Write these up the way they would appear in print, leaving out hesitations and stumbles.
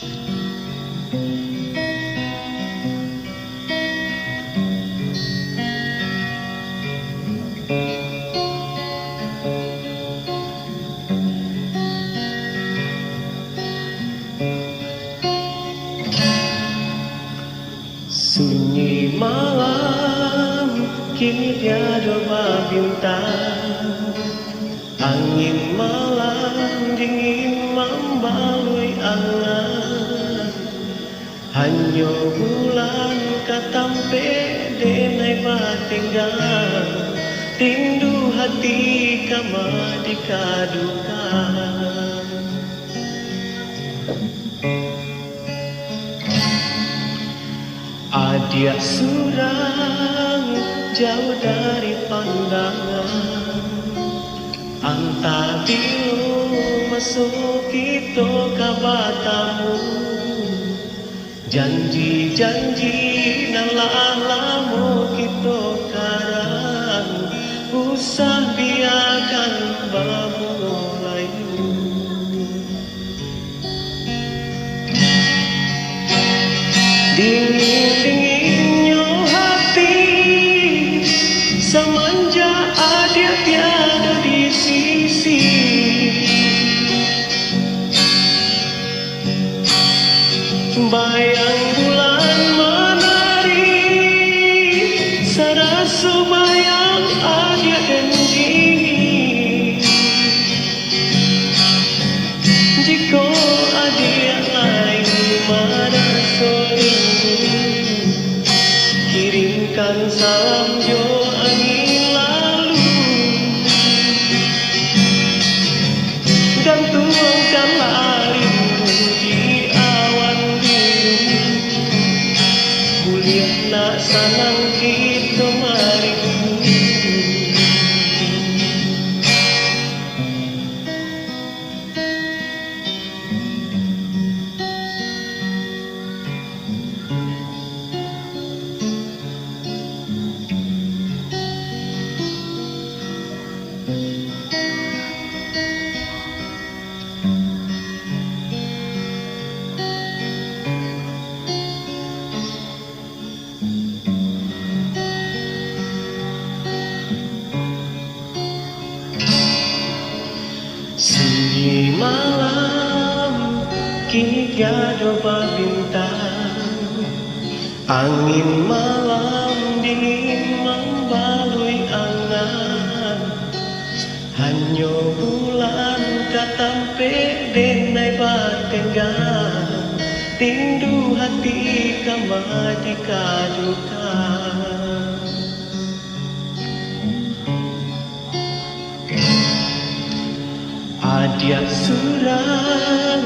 Sunyi malam, kini tiada bintang. Angin malam dingin membalui angan. Hanya bulan katampe denai batinggal. Rindu hati kama dikadukan. Adia surang jauh dari pandangan. Anta bilu masuk itu kabatamu. Janji-janji nalah lamu kita karang. Usah biarkan memulai. Dingin-dinginnya hati semenjak Adia tiada di sisi. Bayang bulan menari, serasa bayang Adia janji. Jika Adia lain mana sore, kirimkan salam jo angin lalu, dan tuangkanlah rindu di awan biru. Kuliah nak sanang kita mari. Sunyi malam, kini tiada bintang. Angin malam dingin membalui angan. Hanya bulan katampe denai batenggan. Rindu hati kama dikadukan. Adia surang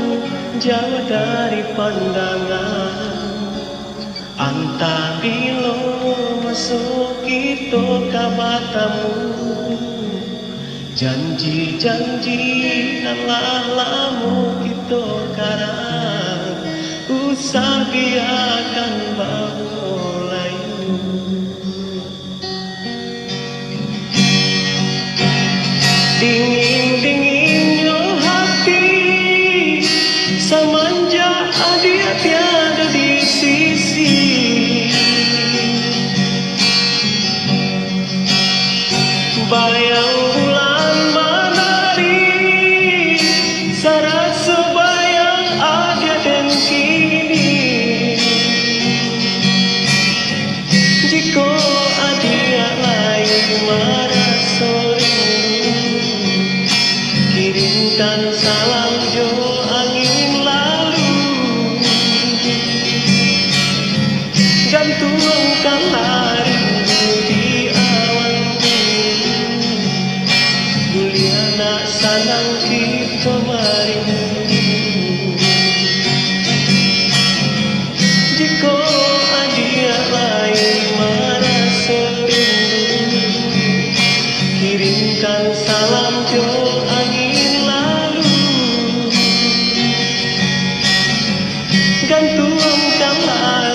jauh dari pandangan. Anta bilo masuk itu kabatamu. Janji-janji nalah lamu kita karang. Usah biarkan memulai. Dingin-dinginnya hati semenjak Adia tiada di sisi. Bayang bulan menari, serasa bayang Adia dan kini. Jika Adia lain merasa kirimkan salam jo angin lalu, dan tuangkanlah rindu di awan biru. Kuliah nak sanang kita mari. Jika Adia lain merasa rindu, kirimkan salam jo angin lalu, dan tuangkanlah